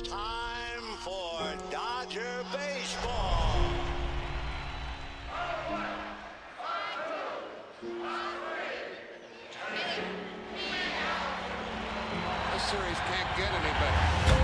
Time for Dodger baseball. This series can't get any better.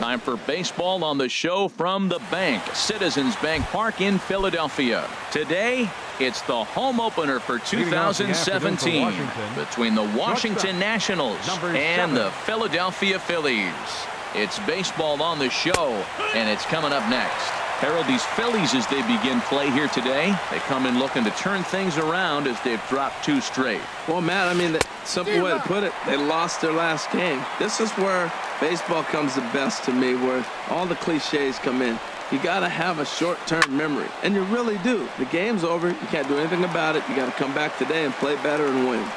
Time for baseball on the show from the bank, Citizens Bank Park in Philadelphia. Today, it's the home opener for 2017 between the Washington Nationals and the Philadelphia Phillies. It's baseball on the show, and it's coming up next. Harold, these Phillies, as they begin play here today, they come in looking to turn things around as they've dropped 2 straight. Well, Matt, I mean, the simple way to put it, they lost their last game. This is where baseball comes the best to me, where all the cliches come in. You got to have a short-term memory, and you really do. The game's over. You can't do anything about it. You got to come back today and play better and win.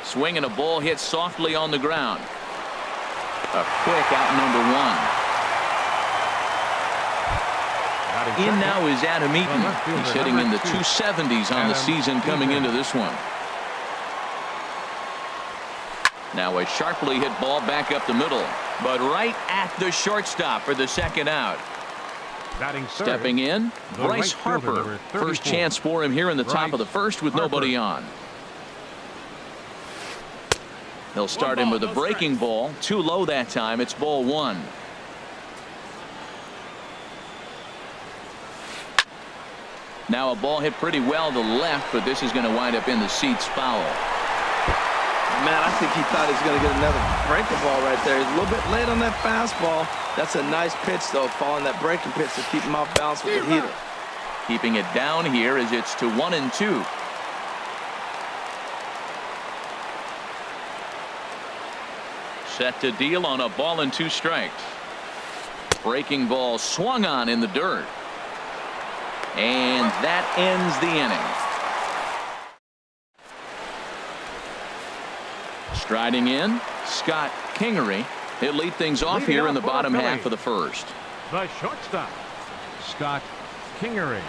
Swinging a ball hit softly on the ground. A quick out number 1. In now is Adam Eaton. He's hitting in the 270s on the season coming into this one. Now a sharply hit ball back up the middle, but right at the shortstop for the second out. Stepping in, Bryce Harper. First chance for him here in the top of the first with nobody on. They'll start him with a breaking ball. Too low that time. It's ball 1. Now a ball hit pretty well to left, but this is going to wind up in the seats foul. Man, I think he thought he was going to get another breaking ball right there. He's a little bit late on that fastball. That's a nice pitch, though, following that breaking pitch to keep him off balance with the heater. Keeping it down here as it's to 1-2. Set to deal on a ball and 2 strikes. Breaking ball swung on in the dirt. And that ends the inning. Striding in, Scott Kingery. He'll lead things off here in the bottom half of the first. The shortstop, Scott Kingery.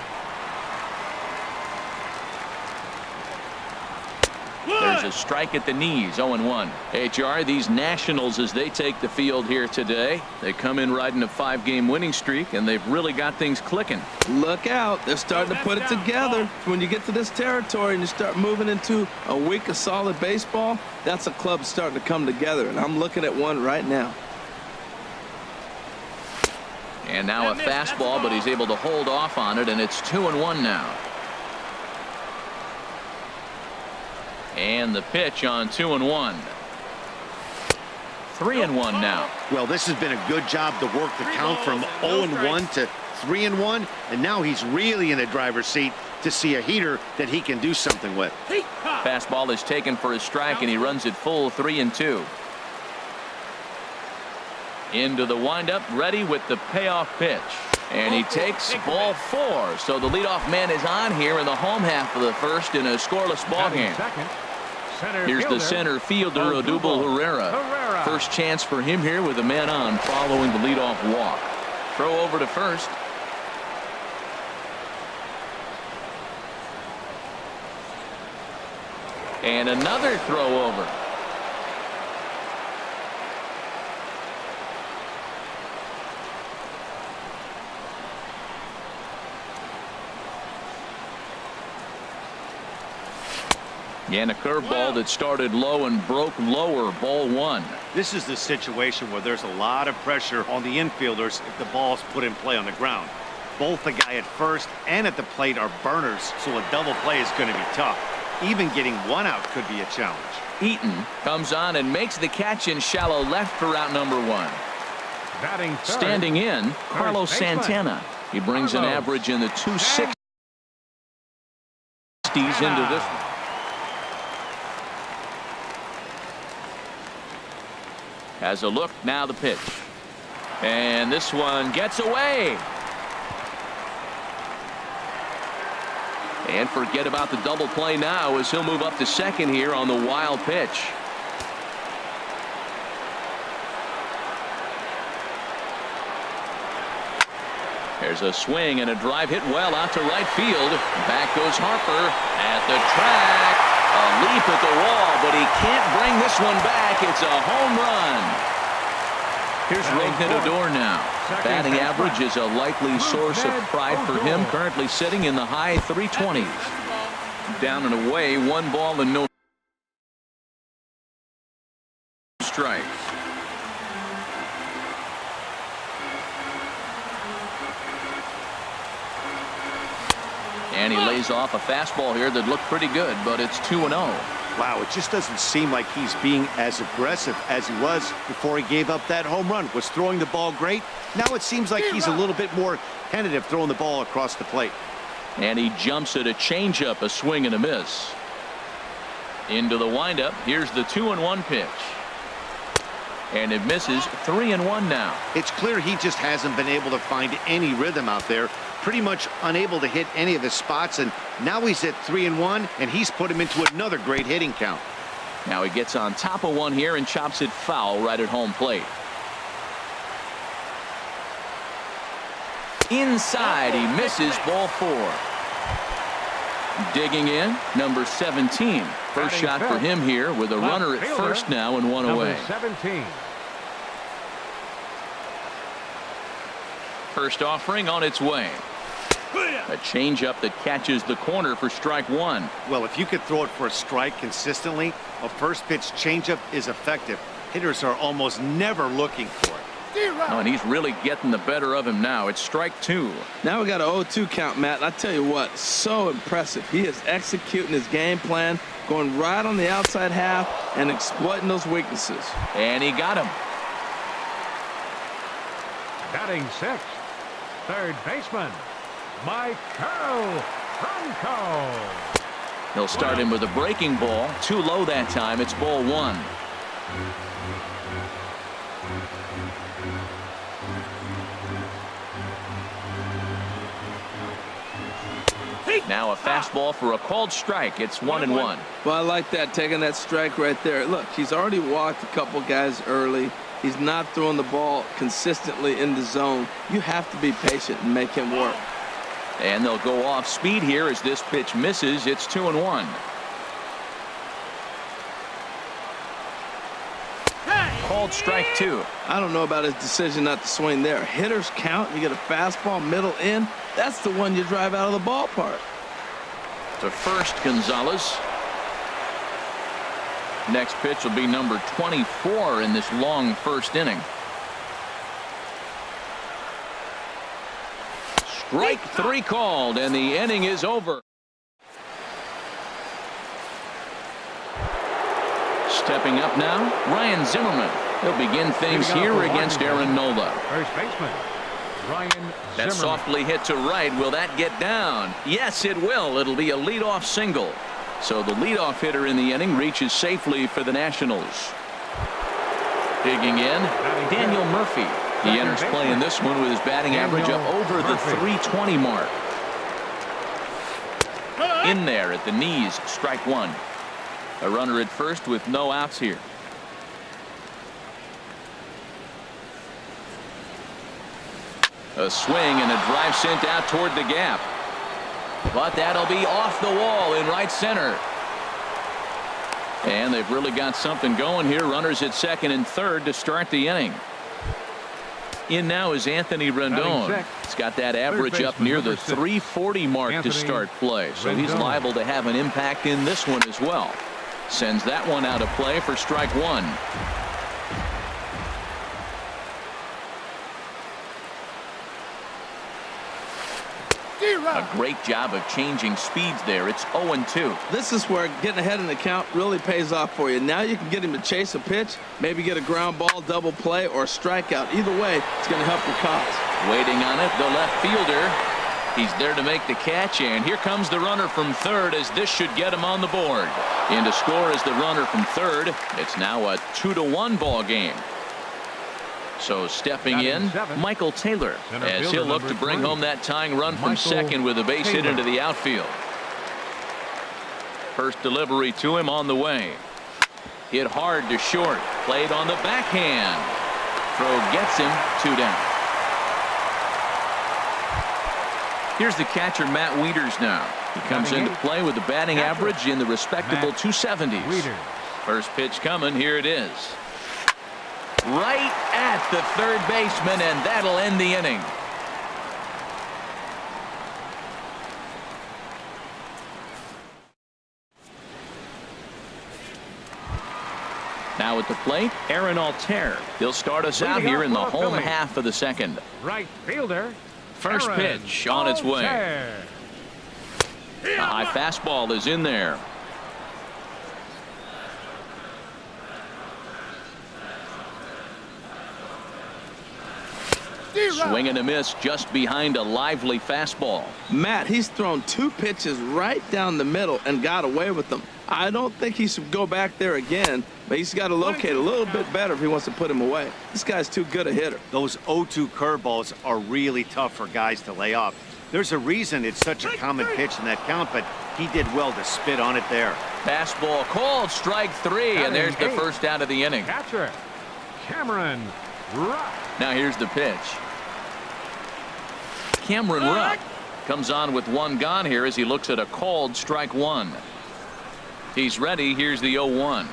There's a strike at the knees, 0-1. HR, these Nationals, as they take the field here today, they come in riding a 5-game winning streak, and they've really got things clicking. Look out. They're starting to put it together. When you get to this territory and you start moving into a week of solid baseball, that's a club starting to come together, and I'm looking at one right now. And now a fastball, but he's able to hold off on it, and it's 2-1 now. And the pitch on 2-1. 3-1 now. Well, this has been a good job to work the count from 0-1 to 3-1, and now he's really in the driver's seat to see a heater that he can do something with. Fastball is taken for a strike, and he runs it full 3-2. Into the windup, ready with the payoff pitch. And he takes ball 4. So the leadoff man is on here in the home half of the first in a scoreless ball game. Here's the center fielder, Odubel Herrera. First chance for him here with a man on following the leadoff walk. Throw over to first. And another throw over. And a curveball that started low and broke lower, ball 1. This is the situation where there's a lot of pressure on the infielders if the ball's put in play on the ground. Both the guy at first and at the plate are burners, so a double play is going to be tough. Even getting 1 out could be a challenge. Eaton comes on and makes the catch in shallow left for out number 1. Standing in, Carlos Santana. He brings an average in the 260s into this one. Has a look, now the pitch. And this one gets away. And forget about the double play now as he'll move up to second here on the wild pitch. There's a swing and a drive hit well out to right field. Back goes Harper at the track. A leap at the wall, but he can't bring this one back. It's a home run. Here's Rougned Odor now. Batting average is a likely source of pride for him. Currently sitting in the high 320s. Down and away, 1 ball and no strikes. And he lays off a fastball here that looked pretty good, but it's 2-0. Wow, it just doesn't seem like he's being as aggressive as he was before he gave up that home run. Was throwing the ball great. Now it seems like he's a little bit more tentative throwing the ball across the plate. And he jumps at a changeup, a swing and a miss. Into the windup. Here's the 2-1 pitch. And it misses. 3-1 now. It's clear he just hasn't been able to find any rhythm out there. Pretty much unable to hit any of his spots, and now he's at 3-1, and he's put him into another great hitting count. Now he gets on top of one here and chops it foul right at home plate. Inside, he misses. Ball 4. Digging in, number 17. First shot for him here with a runner at first now and one away. 17. First offering on its way. A changeup that catches the corner for strike 1. Well, if you could throw it for a strike consistently, a first pitch changeup is effective. Hitters are almost never looking for it. Oh, and he's really getting the better of him now. It's strike 2. Now we got an 0-2 count, Matt. And I tell you what, so impressive. He is executing his game plan, going right on the outside half and exploiting those weaknesses. And he got him. Batting 6th, third baseman, Michael Franco. He'll start him with a breaking ball. Too low that time. It's ball 1. Now a fastball for a called strike. It's 1-1. Well, I like that, taking that strike right there. Look, he's already walked a couple guys early. He's not throwing the ball consistently in the zone. You have to be patient and make him work. And they'll go off speed here as this pitch misses. It's 2-1. Called strike 2. I don't know about his decision not to swing there. Hitters count. You get a fastball middle in. That's the one you drive out of the ballpark. To first, Gonzalez. Next pitch will be number 24 in this long first inning. Strike 3 called, and the inning is over. Stepping up now, Ryan Zimmerman. He'll begin things here against Aaron Nola. First baseman, Ryan That's Zimmerman. softly hit to right. Will that get down? Yes, it will. It'll be a leadoff single. So the leadoff hitter in the inning reaches safely for the Nationals. Digging in, Daniel Murphy. He enters play in this one with his batting average up over the 320 mark. In there at the knees, strike 1. A runner at first with no outs here. A swing and a drive sent out toward the gap. But that'll be off the wall in right center. And they've really got something going here. Runners at second and third to start the inning. In now is Anthony Rendon. He's got that average up near the 340 mark to start play. So he's liable to have an impact in this one as well. Sends that one out of play for strike 1. A great job of changing speeds there. It's 0-2. This is where getting ahead in the count really pays off for you. Now you can get him to chase a pitch, maybe get a ground ball, double play, or a strikeout. Either way, it's going to help your cause. Waiting on it, the left fielder. He's there to make the catch, and here comes the runner from third as this should get him on the board. In to score is the runner from third. It's now a 2-1 ball game. So stepping in, Michael Taylor, as he'll look to bring home that tying run from second with a base hit into the outfield. First delivery to him on the way. Hit hard to short. Played on the backhand. Throw gets him 2 down. Here's the catcher, Matt Wieters now. He comes into play with a batting average in the respectable 270s. First pitch coming. Here it is. Right at the third baseman, and that'll end the inning. Now at the plate, Aaron Altair. He'll start us out here in the home half of the second. Right fielder. First pitch on its way. A high fastball is in there. Swing and a miss just behind a lively fastball. Matt, he's thrown 2 pitches right down the middle and got away with them. I don't think he should go back there again, but he's got to locate a little bit better if he wants to put him away. This guy's too good a hitter. Those 0-2 curveballs are really tough for guys to lay off. There's a reason it's such a common pitch in that count, but he did well to spit on it there. Fastball called, strike 3, and there's the first out of the inning. Catcher, Cameron Rupp. Now here's the pitch. Cameron Rupp comes on with 1 gone here as he looks at a called strike 1. He's ready. Here's the 0-1.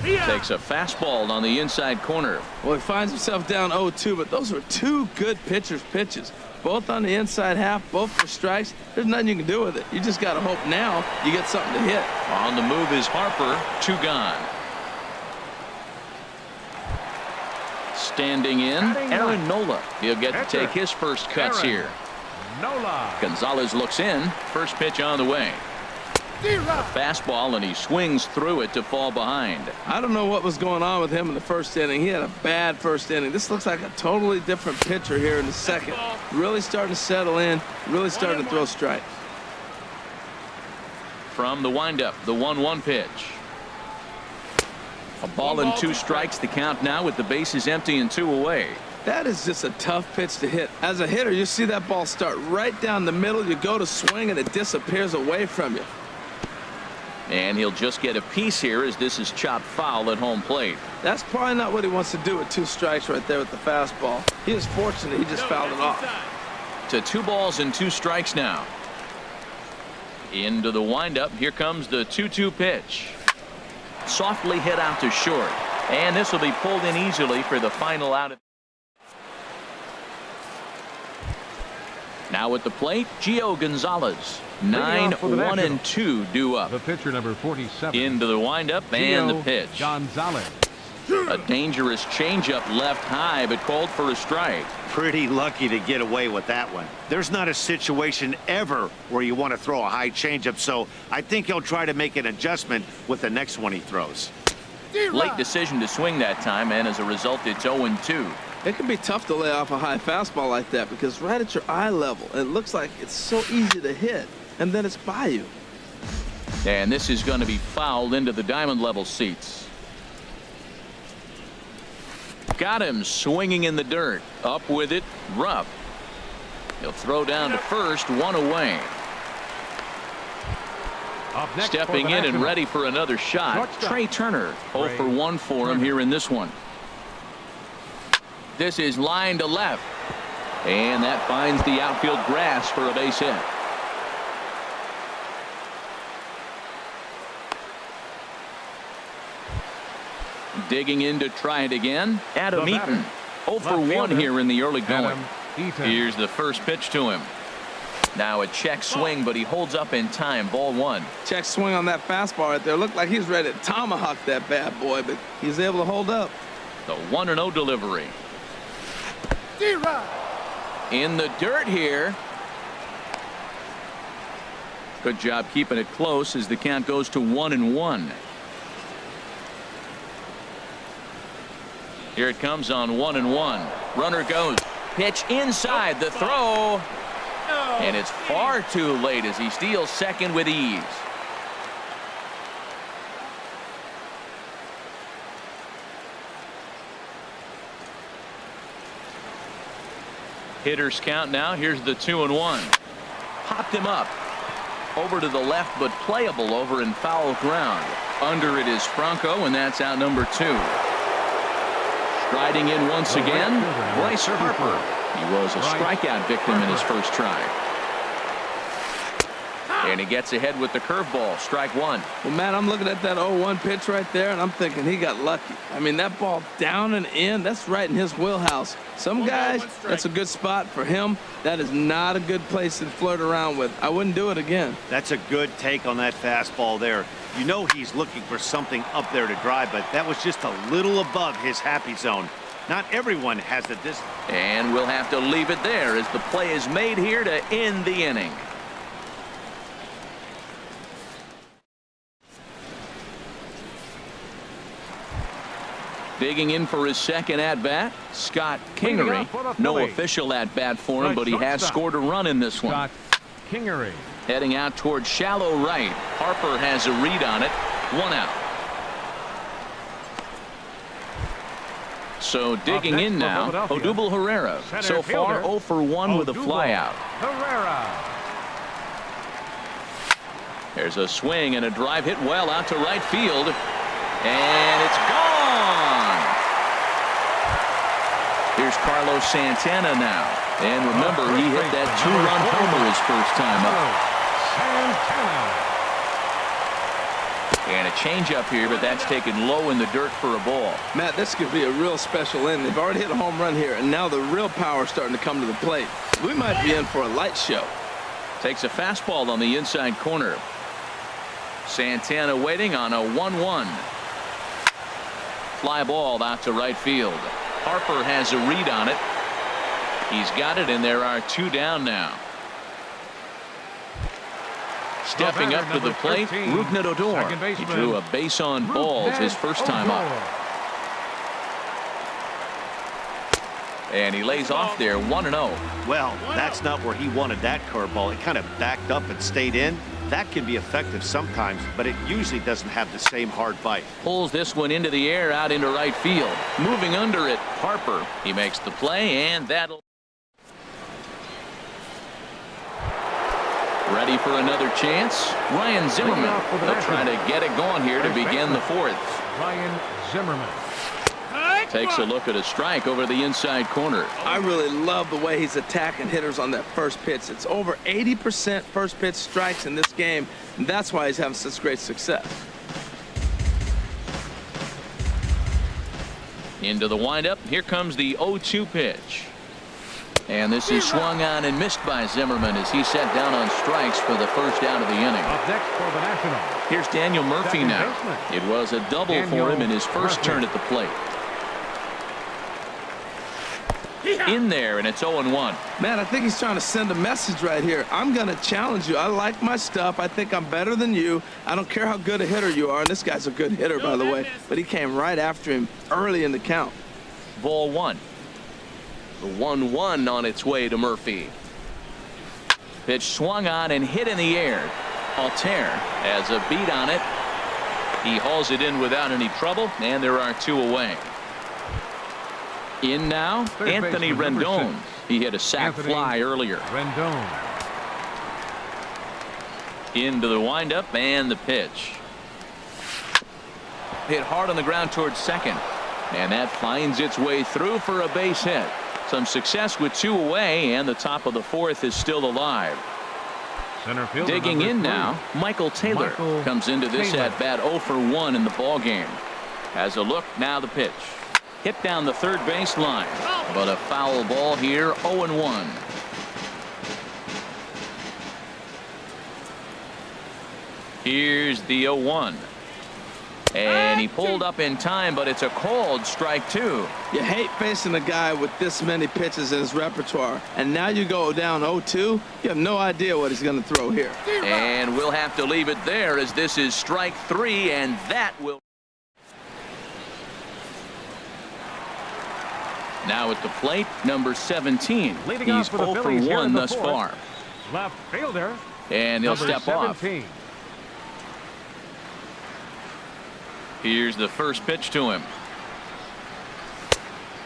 Takes a fastball on the inside corner. Well, he finds himself down 0-2, but those were 2 good pitchers' pitches. Both on the inside half, both for strikes. There's nothing you can do with it. You just got to hope now you get something to hit. On the move is Harper. 2 gone. Standing in, Aaron Nola. He'll get to take his first cuts here. Nola. Gonzalez looks in. First pitch on the way. A fastball, and he swings through it to fall behind. I don't know what was going on with him in the first inning. He had a bad first inning. This looks like a totally different pitcher here in the second. Really starting to settle in, really starting to throw strikes. From the windup, the 1-1 pitch. A ball and 2 strikes, the count now with the bases empty and 2 away. That is just a tough pitch to hit. As a hitter, you see that ball start right down the middle. You go to swing, and it disappears away from you. And he'll just get a piece here as this is chopped foul at home plate. That's probably not what he wants to do with 2 strikes right there with the fastball. He is fortunate he just fouled it off. To 2 balls and 2 strikes now. Into the windup. Here comes the 2-2 pitch. Softly hit out to short. And this will be pulled in easily for the final out. Now at the plate, Gio Gonzalez. 9-1-2 due up. The pitcher number 47. Into the windup and the pitch. Gonzalez. A dangerous changeup left high, but called for a strike. Pretty lucky to get away with that one. There's not a situation ever where you want to throw a high changeup, so I think he'll try to make an adjustment with the next one he throws. Late decision to swing that time, and as a result, it's 0-2. It can be tough to lay off a high fastball like that because right at your eye level, it looks like it's so easy to hit, and then it's by you. And this is going to be fouled into the diamond level seats. Got him swinging in the dirt. Up with it, Rupp. He'll throw down to first, 1 away. Stepping in and ready for another shot, Trey Turner. 0 for 1 for him here in this one. This is line to left. And that finds the outfield grass for a base hit. Digging in to try it again, Adam Eaton. 0 for 1 here in the early going. Here's the first pitch to him. Now a check swing, but he holds up in time. Ball 1. Check swing on that fastball right there. Looked like he's ready to tomahawk that bad boy, but he's able to hold up. The 1-0 delivery. In the dirt here. Good job keeping it close as the count goes to 1-1. Here it comes on 1-1. Runner goes. Pitch inside the throw. And it's far too late as he steals second with ease. Hitters count now. Here's the 2-1. Popped him up. Over to the left, but playable over in foul ground. Under it is Franco, and that's out number 2. Striding in once again, Bryce Harper. He was a strikeout victim in his first try. And he gets ahead with the curveball. Strike one. Well, Matt, I'm looking at that 0-1 pitch right there, and I'm thinking he got lucky. I mean, that ball down and in, that's right in his wheelhouse. Some guys, that's a good spot. For him, that is not a good place to flirt around with. I wouldn't do it again. That's a good take on that fastball there. You know he's looking for something up there to drive, but that was just a little above his happy zone. Not everyone has the distance. And we'll have to leave it there as the play is made here to end the inning. Digging in for his second at-bat, Scott Kingery. No official at-bat for him, but he has scored a run in this one. Scott Kingery. Heading out towards shallow right. Harper has a read on it. 1 out. So digging in now, Odubel Herrera. So far 0 for 1 with a flyout. Herrera. There's a swing and a drive hit well out to right field. And it's gone. Here's Carlos Santana now. And remember, he hit that 2-run homer his first time up. And a changeup here, but that's taken low in the dirt for a ball. Matt, this could be a real special inning. They've already hit a home run here, and now the real power is starting to come to the plate. We might be in for a light show. Takes a fastball on the inside corner. Santana waiting on a 1-1. Fly ball out to right field. Harper has a read on it. He's got it, and there are 2 down now. Stepping up to the plate, Rougned Odor. He drew a base on balls his first time up. And he lays off there 1-0. Well, that's not where he wanted that curveball. It kind of backed up and stayed in. That can be effective sometimes, but it usually doesn't have the same hard bite. Pulls this one into the air out into right field. Moving under it, Harper. He makes the play, and that'll. Ready for another chance. Ryan Zimmerman. They'll try to get it going here to begin the 4th. Ryan Zimmerman. Takes a look at a strike over the inside corner. I really love the way he's attacking hitters on that first pitch. It's over 80% first pitch strikes in this game, and that's why he's having such great success. Into the windup. Here comes the 0-2 pitch. And this is swung on and missed by Zimmerman as he set down on strikes for the first out of the inning. Up next for the Nationals. Here's Daniel Murphy now. It was a double for him in his first turn at the plate. In there, and it's 0-1. Man, I think he's trying to send a message right here. I'm going to challenge you. I like my stuff. I think I'm better than you. I don't care how good a hitter you are. And this guy's a good hitter, by the way. But he came right after him early in the count. Ball 1. The 1-1 on its way to Murphy. Pitch swung on and hit in the air. Altair has a beat on it. He hauls it in without any trouble, and there are 2 away. In now, Anthony Rendon. He hit a sac fly earlier. Rendon. Into the windup and the pitch. Hit hard on the ground towards second. And that finds its way through for a base hit. Some success with 2 away, and the top of the 4th is still alive. Center fielder Digging in now, Michael Taylor comes into this at bat 0 for 1 in the ball game. Has a look, now the pitch. Hit down the third base line, but a foul ball here, 0-1. Here's the 0-1. And he pulled up in time, but it's a called strike 2. You hate facing a guy with this many pitches in his repertoire. And now you go down 0-2. You have no idea what he's going to throw here. And we'll have to leave it there as this is strike 3, and that will. Now at the plate, number 17. He's 0 for 1 thus far. Left fielder. And he'll step off. Here's the first pitch to him.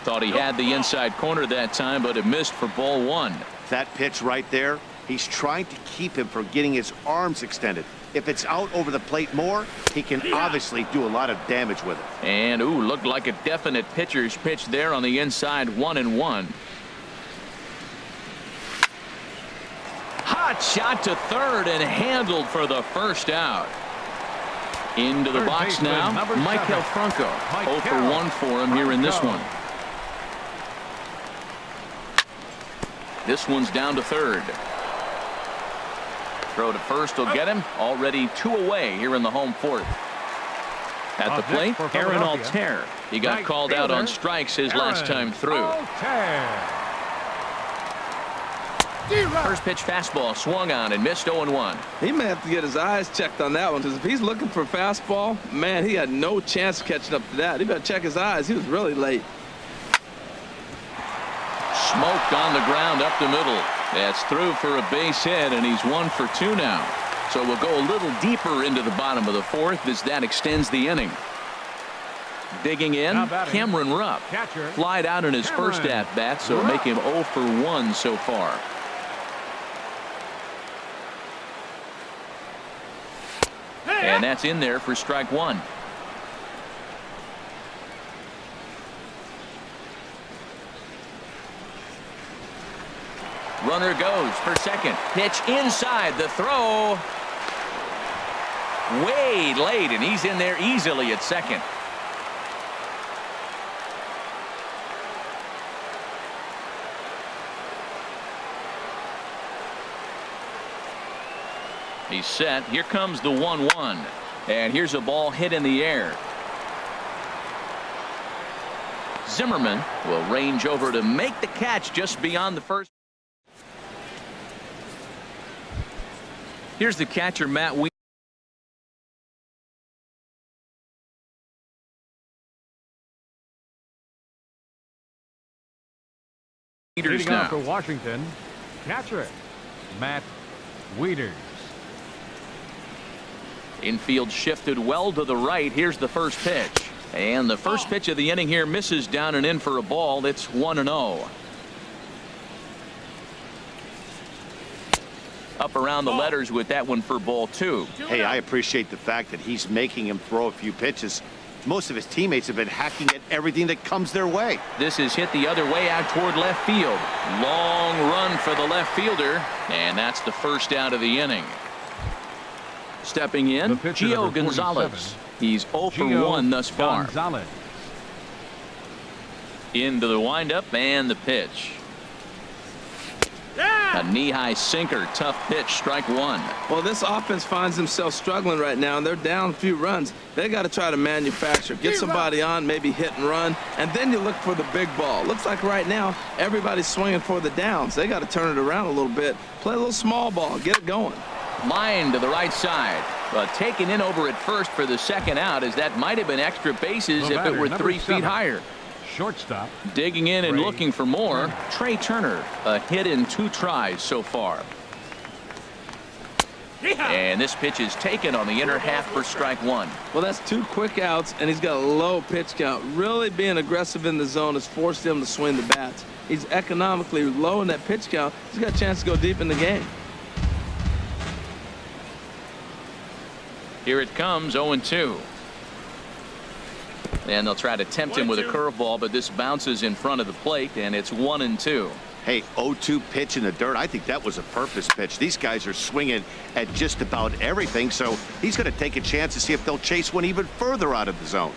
Thought he had the inside corner that time, but it missed for ball 1. That pitch right there, he's trying to keep him from getting his arms extended. If it's out over the plate more, he can obviously do a lot of damage with it. And looked like a definite pitcher's pitch there on the inside, 1-1. Hot Hot shot to third and handled for the first out. Into the box now, Michael Franco. 0 for 1 for him here in this one. This one's down to third. Throw to first will get him. Already 2 away here in the home fourth. At the plate, Aaron Altair. He got called out on strikes his last time through. First pitch fastball swung on and missed 0-1. He may have to get his eyes checked on that one, because if he's looking for fastball, man, he had no chance of catching up to that. He better check his eyes. He was really late. Smoked on the ground up the middle. That's through for a base hit, and he's 1 for 2 now. So we'll go a little deeper into the bottom of the fourth as that extends the inning. Digging in, Cameron Rupp. Flied out in his first at-bat, so make him 0 for 1 so far. And that's in there for strike 1. Runner goes for second. Pitch inside. The throw. Way late, and he's in there easily at second. He's set. Here comes the 1-1. And here's a ball hit in the air. Zimmerman will range over to make the catch just beyond the first. Here's the catcher, Matt Wheat. Leading off for Washington, catcher Matt Wieters. Infield shifted well to the right. Here's the first pitch. And the first pitch of the inning here misses down and in for a ball. It's 1-0. Up around the letters with that one for ball 2. Hey, I appreciate the fact that he's making him throw a few pitches. Most of his teammates have been hacking at everything that comes their way. This is hit the other way out toward left field. Long run for the left fielder. And that's the first out of the inning. Stepping in, Gio Gonzalez. He's 0 for 1 thus far. Gonzalez. Into the windup and the pitch. A knee-high sinker. Tough pitch. Strike 1. Well, this offense finds themselves struggling right now, and they're down a few runs. They got to try to manufacture, get somebody on, maybe hit and run, and then you look for the big ball. Looks like right now everybody's swinging for the downs. They got to turn it around a little bit, play a little small ball, get it going. Line to the right side, but taken in over at first for the second out, as that might have been extra bases if it were 3 feet higher. Shortstop. Digging in and looking for more, Trey Turner. A hit in 2 tries so far. And this pitch is taken on the inner half for strike 1. Well, that's 2 quick outs, and he's got a low pitch count. Really being aggressive in the zone has forced him to swing the bats. He's economically low in that pitch count. He's got a chance to go deep in the game. Here it comes, 0-2. And they'll try to tempt him with a curveball, but this bounces in front of the plate, and it's 1-2. Hey, 0-2 pitch in the dirt. I think that was a purpose pitch. These guys are swinging at just about everything, so he's going to take a chance to see if they'll chase one even further out of the zone.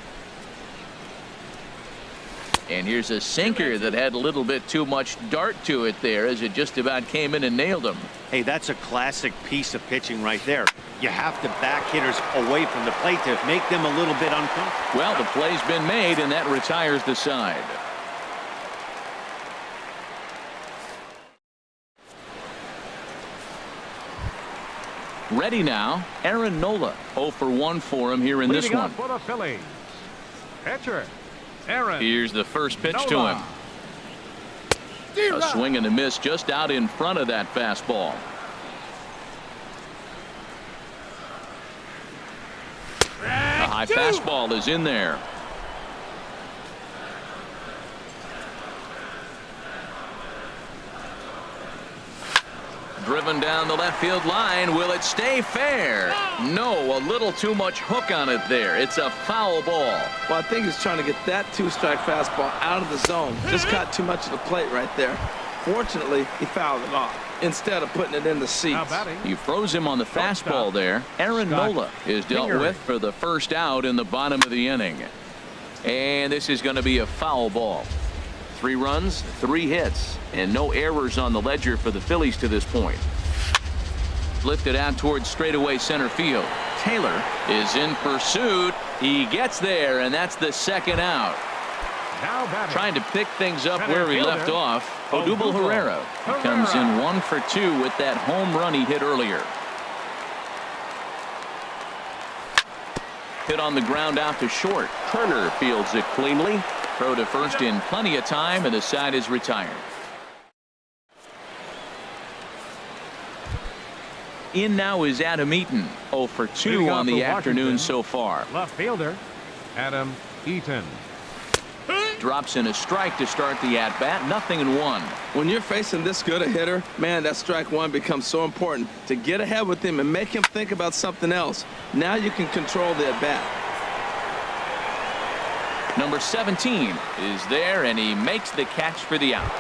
And here's a sinker that had a little bit too much dart to it there, as it just about came in and nailed him. Hey, that's a classic piece of pitching right there. You have to back hitters away from the plate to make them a little bit uncomfortable. Well, the play's been made, and that retires the side. Ready now, Aaron Nola. 0 for 1 for him here in this one. For the Phillies, catcher Aaron. Here's the first pitch to him. A swing and a miss just out in front of that fastball. A high fastball is in there. Driven down the left field line. Will it stay fair? No, a little too much hook on it there. It's a foul ball. Well, I think he's trying to get that 2-strike fastball out of the zone. Just caught too much of the plate right there. Unfortunately, he fouled it off instead of putting it in the seats. He froze him on the fastball there. Aaron Nola is dealt with for the first out in the bottom of the inning. And this is going to be a foul ball. 3 runs, 3 hits, and no errors on the ledger for the Phillies to this point. Lifted out towards straightaway center field. Taylor is in pursuit. He gets there, and that's the second out. Trying to pick things up where he left off. Odubel Herrera comes in 1 for 2 with that home run he hit earlier. Hit on the ground out to short. Turner fields it cleanly. Throw to first in plenty of time, and the side is retired. In now is Adam Eaton. 0 for 2 on the afternoon so far. Left fielder, Adam Eaton. Drops in a strike to start the at-bat. 0-1. When you're facing this good a hitter, man, that strike one becomes so important to get ahead with him and make him think about something else. Now you can control the at-bat. Number 17 is there, and he makes the catch for the out.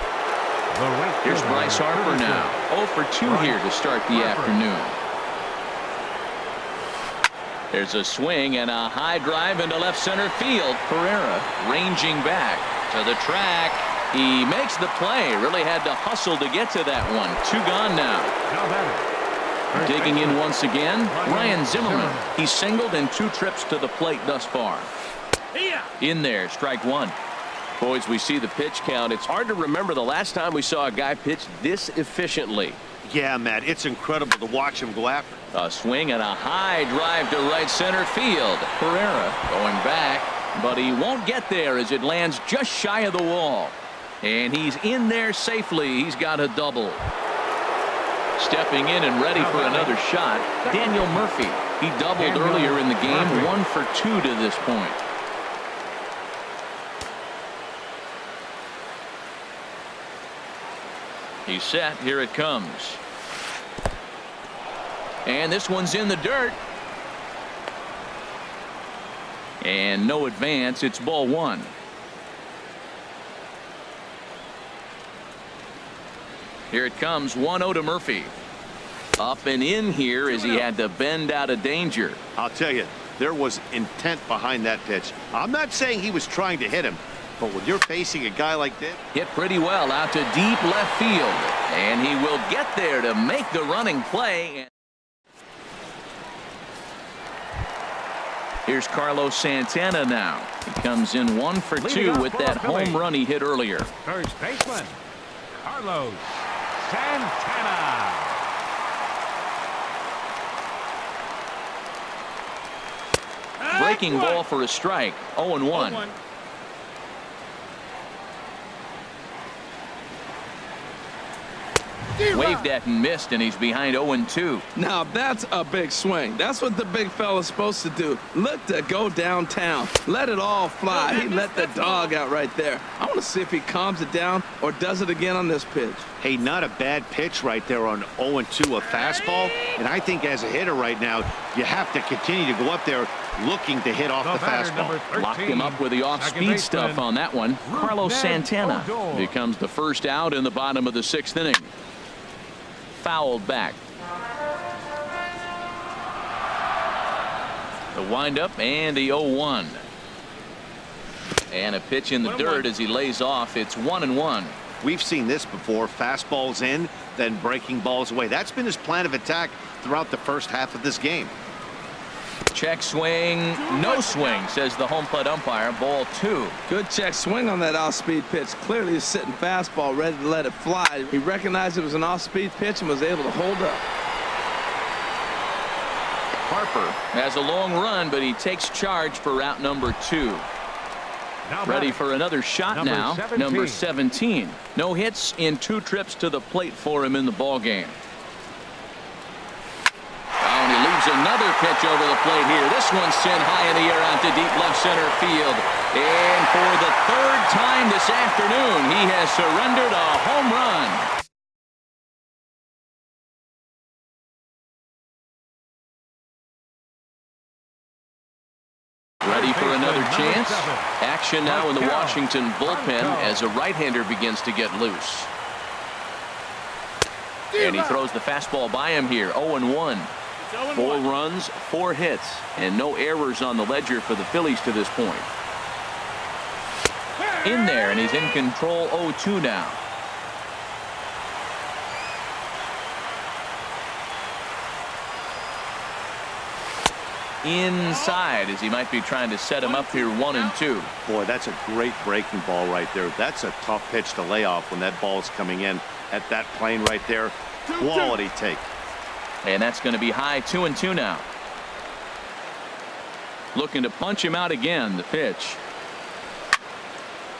Here's Bryce Harper now. 0 for 2 here to start the afternoon. There's a swing and a high drive into left center field. Herrera ranging back to the track. He makes the play. Really had to hustle to get to that one. 2 gone now. Digging in once again, Ryan Zimmerman. He's singled in 2 trips to the plate thus far. In there, strike 1. Boys, we see the pitch count. It's hard to remember the last time we saw a guy pitch this efficiently. Yeah, Matt, it's incredible to watch him go after. A swing and a high drive to right center field. Herrera going back, but he won't get there as it lands just shy of the wall. And he's in there safely. He's got a double. Stepping in and ready for another shot, Daniel Murphy. He doubled earlier in the game. 1 for 2 to this point. He's set. Here it comes. And this one's in the dirt. And no advance. It's ball 1. Here it comes. 1-0 to Murphy. Up and in here as he had to bend out of danger. I'll tell you, there was intent behind that pitch. I'm not saying he was trying to hit him, but when you're facing a guy like this. Hit pretty well out to deep left field. And he will get there to make the running play. Here's Carlos Santana now. He comes in 1 for 2 with that home run he hit earlier. First baseman, Carlos Santana. Breaking ball for a strike. 0-1. Waved at and missed, and he's behind 0-2. Now that's a big swing. That's what the big fella's supposed to do. Look to go downtown. Let it all fly. He let the dog out right there. I want to see if he calms it down or does it again on this pitch. Hey, not a bad pitch right there on 0-2, a fastball. And I think as a hitter right now, you have to continue to go up there looking to hit off the fastball. Locked him up with the off-speed stuff on that one. Carlos Santana becomes the first out in the bottom of the 6th inning. Fouled back. The windup and the 0-1. And a pitch in the dirt as he lays off. It's 1-1. We've seen this before. Fastballs in, then breaking balls away. That's been his plan of attack throughout the first half of this game. Check swing. No swing, says the home plate umpire. Ball 2. Good check swing on that off-speed pitch. Clearly he's sitting fastball ready to let it fly. He recognized it was an off-speed pitch and was able to hold up. Harper has a long run, but he takes charge for route number 2. Ready for another shot now. Number 17. No hits in 2 trips to the plate for him in the ball game. And he leaves another pitch over the plate here. This one's sent high in the air out to deep left center field. And for the 3rd time this afternoon, he has surrendered a home run. Ready for another chance? Action now in the Washington bullpen as a right-hander begins to get loose. And he throws the fastball by him here. 0-1. 4 runs, 4 hits, and no errors on the ledger for the Phillies to this point. In there, and he's in control. 0-2 now. Inside, as he might be trying to set him up here. 1-2. Boy, that's a great breaking ball right there. That's a tough pitch to lay off when that ball's coming in at that plane right there. Quality take. And that's going to be high. 2-2 now. Looking to punch him out again. The pitch.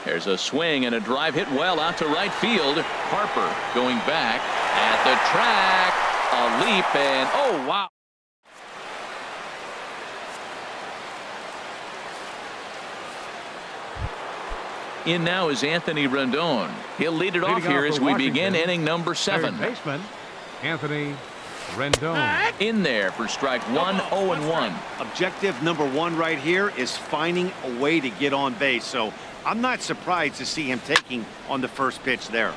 There's a swing and a drive hit well out to right field. Harper going back at the track. A leap, and oh wow. In now is Anthony Rendon. He'll lead it off here as we begin inning number 7. Third baseman, Anthony Rendon. In there for strike 1. 0-1. Objective number 1 right here is finding a way to get on base. So I'm not surprised to see him taking on the first pitch there.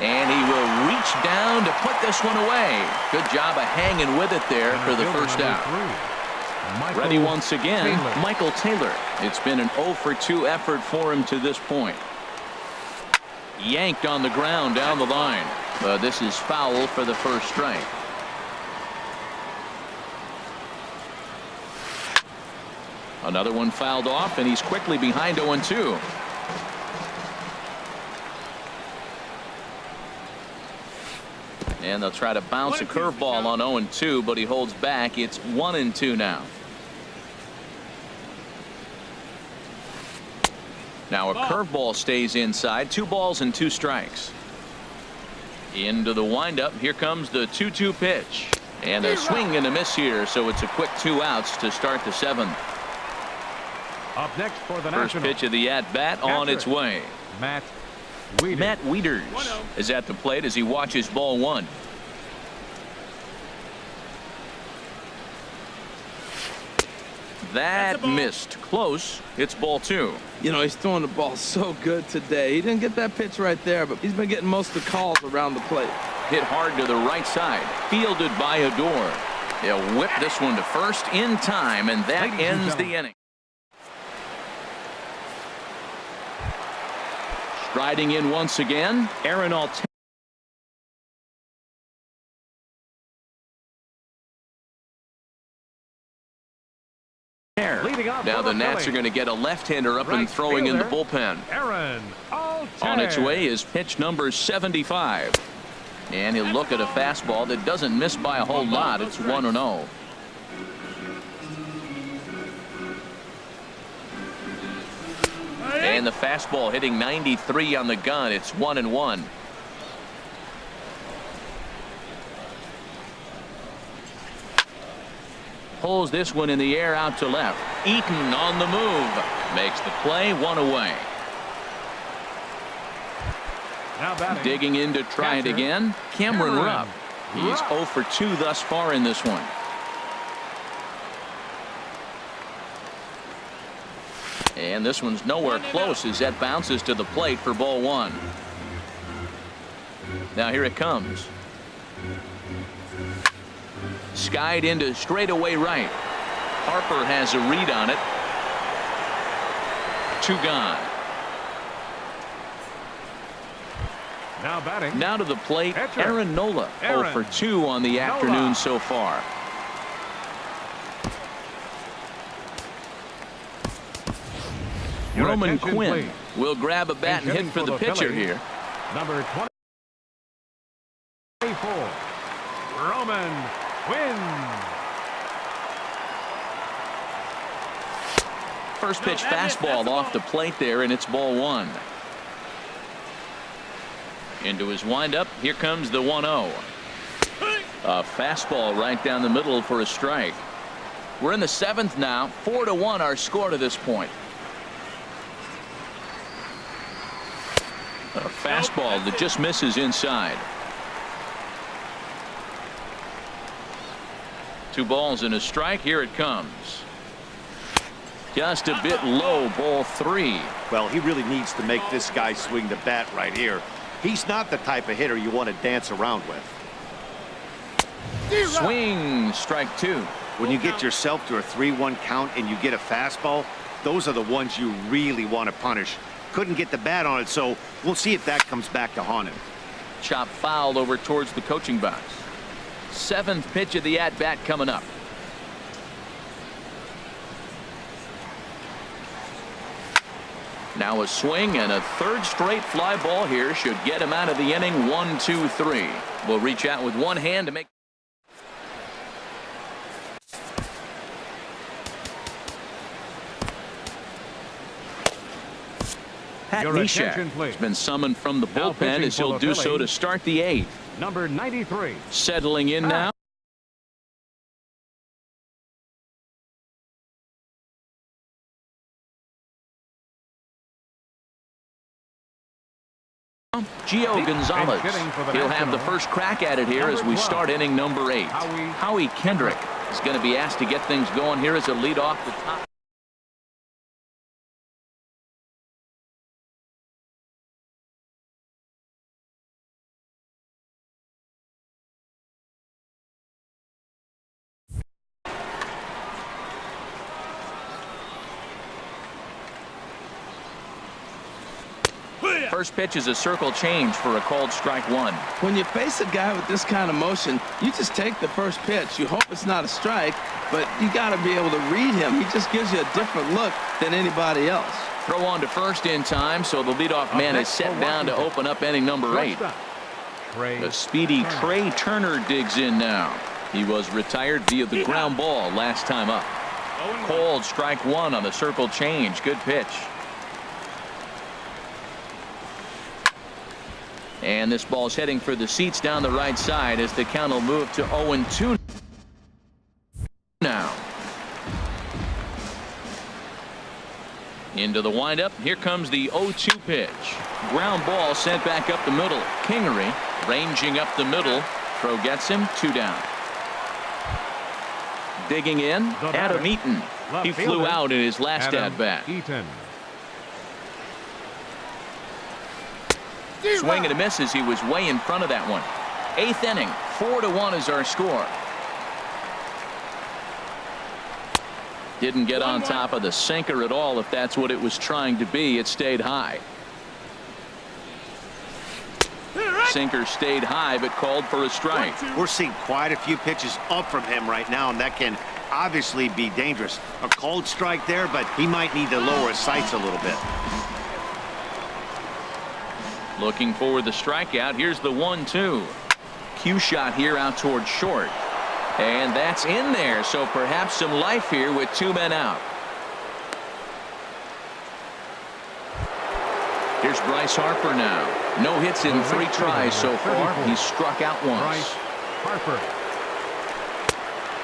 And he will reach down to put this one away. Good job of hanging with it there for the first out. Ready once again, Michael Taylor. It's been an 0-for-2 effort for him to this point. Yanked on the ground down the line. This is foul for the first strike. Another one fouled off, and he's quickly behind 0-2. And they'll try to bounce a curveball on 0-2, but he holds back. It's 1-2 now. Now a curveball stays inside. 2 balls and 2 strikes. Into the windup. Here comes the 2-2 pitch. And a swing and a miss here, so it's a quick 2 outs to start the 7th. Up next for the First Nationals, pitch of the at-bat on its way. Matt Wieters is at the plate as he watches ball 1. That missed. Close. It's ball 2. You know, he's throwing the ball so good today. He didn't get that pitch right there, but he's been getting most of the calls around the plate. Hit hard to the right side. Fielded by Adore. They'll whip this one to first in time, and that ends the inning. Striding in once again, Aaron Altherr. Now the Nats are going to get a left-hander up and throwing in the bullpen. Aaron Altherr. On its way is pitch number 75. And he'll look at a fastball that doesn't miss by a whole lot. It's 1-0. And the fastball hitting 93 on the gun. It's 1-1. Pulls this one in the air out to left. Eaton on the move. Makes the play. 1 away. Now batting. Digging in to try it again. Cameron Rupp. He's 0 for 2 thus far in this one. And this one's nowhere close as that bounces to the plate for ball 1. Now here it comes. Skied into straightaway right. Harper has a read on it. 2 gone. Now batting. Now to the plate, Catcher. Aaron Nola. 0 for 2 on the afternoon so far. Your Roman attention, Quinn please. will grab a bat and hit for the pitcher Phillies, here. Number 24, Roman Quinn. First pitch fastball off the plate there, and it's ball 1. Into his windup. Here comes the 1-0. A fastball right down the middle for a strike. We're in the 7th now. 4-1 our score to this point. A fastball that just misses inside. 2 balls and a strike. Here it comes. Just a bit low. Ball 3. Well, he really needs to make this guy swing the bat right here. He's not the type of hitter you want to dance around with. Swing, strike 2. When you get yourself to a 3-1 count and you get a fastball, those are the ones you really want to punish. Couldn't get the bat on it, so we'll see if that comes back to haunt him. Chop foul over towards the coaching box. 7th pitch of the at-bat coming up. Now a swing and a 3rd straight fly ball here should get him out of the inning. 1-2-3. We'll reach out with one hand to make. Pat Neshek has been summoned from the bullpen as he'll do so to start the 8th. Number 93. Settling in now. Gio Gonzalez. He'll have the first crack at it here as we start inning number 8. Howie Kendrick is going to be asked to get things going here as a lead off the top. First pitch is a circle change for a called strike 1. When you face a guy with this kind of motion, you just take the first pitch. You hope it's not a strike, but you got to be able to read him. He just gives you a different look than anybody else. Throw on to first in time, so the leadoff man is set down to open up inning number 8. The speedy Trey Turner digs in now. He was retired via the ground ball last time up. Called strike 1 on the circle change. Good pitch. And this ball's heading for the seats down the right side as the count will move to 0-2 now. Into the windup. Here comes the 0-2 pitch. Ground ball sent back up the middle. Kingery ranging up the middle. Throw gets him. 2 down. Digging in, Adam Eaton. He flew out in his last at-bat. Swing and a miss as he was way in front of that one. 8th inning. 4-1 is our score. Didn't get on top of the sinker at all. If that's what it was trying to be, it stayed high. Sinker stayed high but called for a strike. We're seeing quite a few pitches up from him right now, and that can obviously be dangerous. A called strike there, but he might need to lower his sights a little bit. Looking for the strikeout. Here's the 1-2. Cue shot here out towards short. And that's in there. So perhaps some life here with 2 men out. Here's Bryce Harper now. No hits in 3 tries so far. He's struck out once. Harper.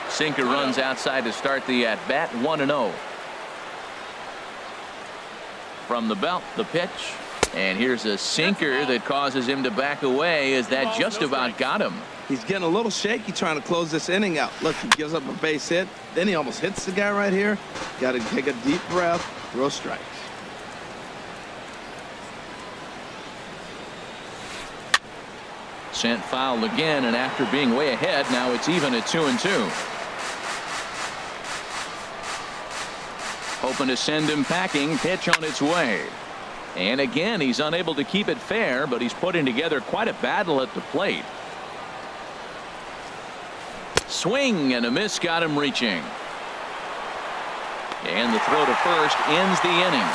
Sinker runs outside to start the at-bat. 1-0. From the belt, the pitch. And here's a sinker that causes him to back away as that just about got him. He's getting a little shaky trying to close this inning out. Look, he gives up a base hit. Then he almost hits the guy right here. Got to take a deep breath. Throw strikes. Sent foul again, and after being way ahead, now it's even at 2-2. Hoping to send him packing. Pitch on its way. And again, he's unable to keep it fair, but he's putting together quite a battle at the plate. Swing and a miss got him reaching. And the throw to first ends the inning.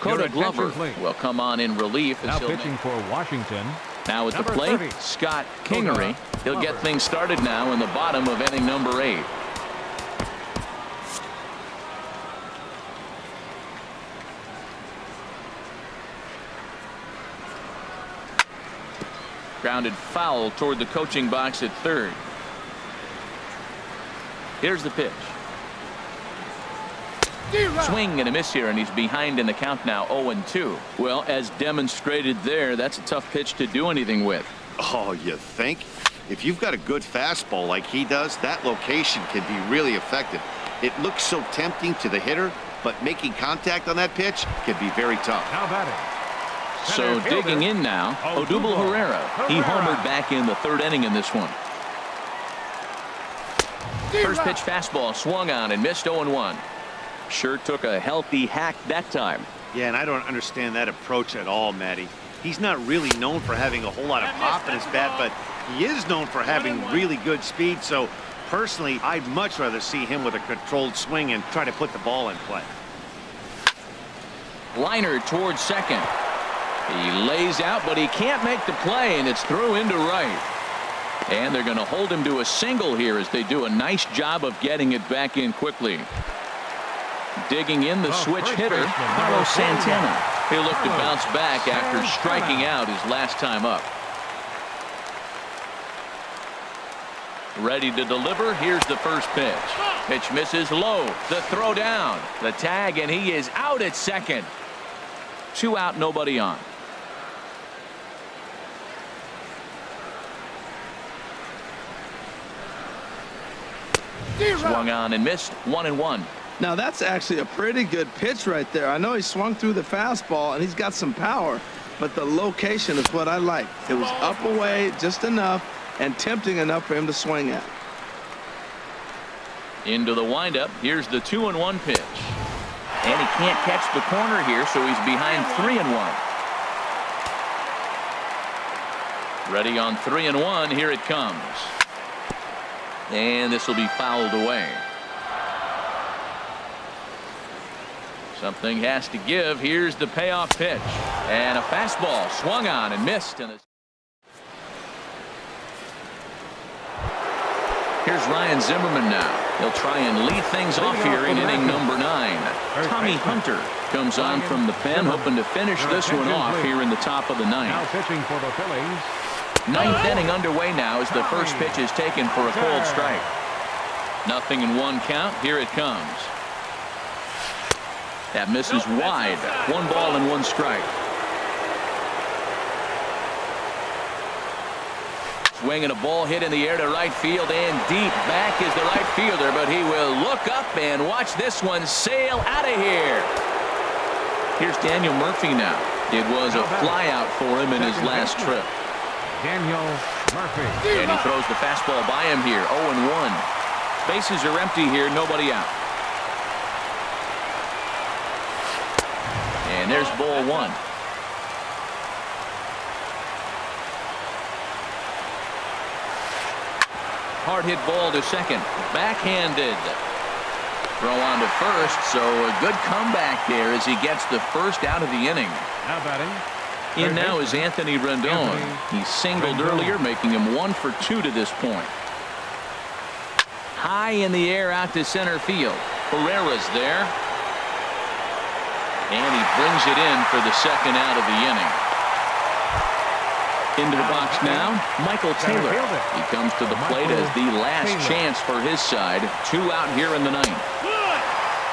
Dakota Glover will come on in relief. Now pitching for Washington. Now at the plate, 30. Scott Kingery. He'll get things started now in the bottom of inning number 8. Grounded foul toward the coaching box at third. Here's the pitch. Swing and a miss here, and he's behind in the count now. 0-2. Well, as demonstrated there, that's a tough pitch to do anything with. Oh, you think? If you've got a good fastball like he does, that location can be really effective. It looks so tempting to the hitter, but making contact on that pitch can be very tough. Now batting. So digging in now, Odubel Herrera. He homered back in the third inning in this one. First pitch fastball swung on and missed 0-1. Sure took a healthy hack that time. Yeah, and I don't understand that approach at all, Matty. He's not really known for having a whole lot of pop in his bat, but he is known for having really good speed. So personally, I'd much rather see him with a controlled swing and try to put the ball in play. Liner towards second. He lays out, but he can't make the play, and it's through into right. And they're going to hold him to a single here as they do a nice job of getting it back in quickly. Digging in the switch hitter, Carlos Santana. He'll look to bounce back after striking out his last time up. Ready to deliver. Here's the first pitch. Pitch misses low. The throw down. The tag, and he is out at second. 2 out, nobody on. Swung on and missed. 1-1. Now that's actually a pretty good pitch right there. I know he swung through the fastball and he's got some power, but the location is what I like. It was up away just enough and tempting enough for him to swing at. Into the windup. Here's the 2-1 pitch. And he can't catch the corner here, so he's behind 3-1. Ready on 3-1. Here it comes. And this will be fouled away. Something has to give. Here's the payoff pitch. And a fastball swung on and missed. Here's Ryan Zimmerman now. He'll try and lead things off here in inning number 9. Tommy Hunter comes on from the pen, hoping to finish this one off here in the top of the 9th. Now pitching for the Phillies. 9th inning underway now as the first pitch is taken for a cold strike. 0-1 count. Here it comes. That misses wide. 1 ball and 1 strike. Swinging a ball hit in the air to right field, and deep back is the right fielder, but he will look up and watch this one sail out of here. Here's Daniel Murphy now. It was a flyout for him in his last trip. Daniel Murphy. And he throws the fastball by him here. 0-1. Bases are empty here. Nobody out. And there's ball 1. Hard hit ball to second. Backhanded. Throw on to first. So a good comeback there as he gets the first out of the inning. Now batting. In now is Anthony Rendon. He singled earlier, making him 1 for 2 to this point. High in the air out to center field. Herrera's there. And he brings it in for the second out of the inning. Into the box now, Michael Taylor. He comes to the plate as the last chance for his side. 2 out here in the 9th.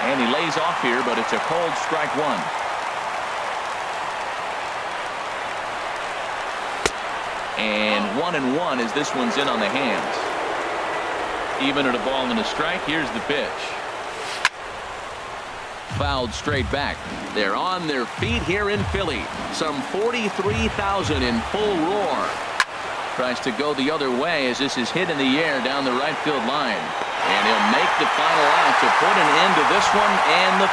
And he lays off here, but it's a cold strike 1. And 1-1 as this one's in on the hands. Even at a ball and a strike. Here's the pitch. Fouled straight back. They're on their feet here in Philly. Some 43,000 in full roar. Tries to go the other way as this is hit in the air down the right field line. And he'll make the final out to put an end to this one, and the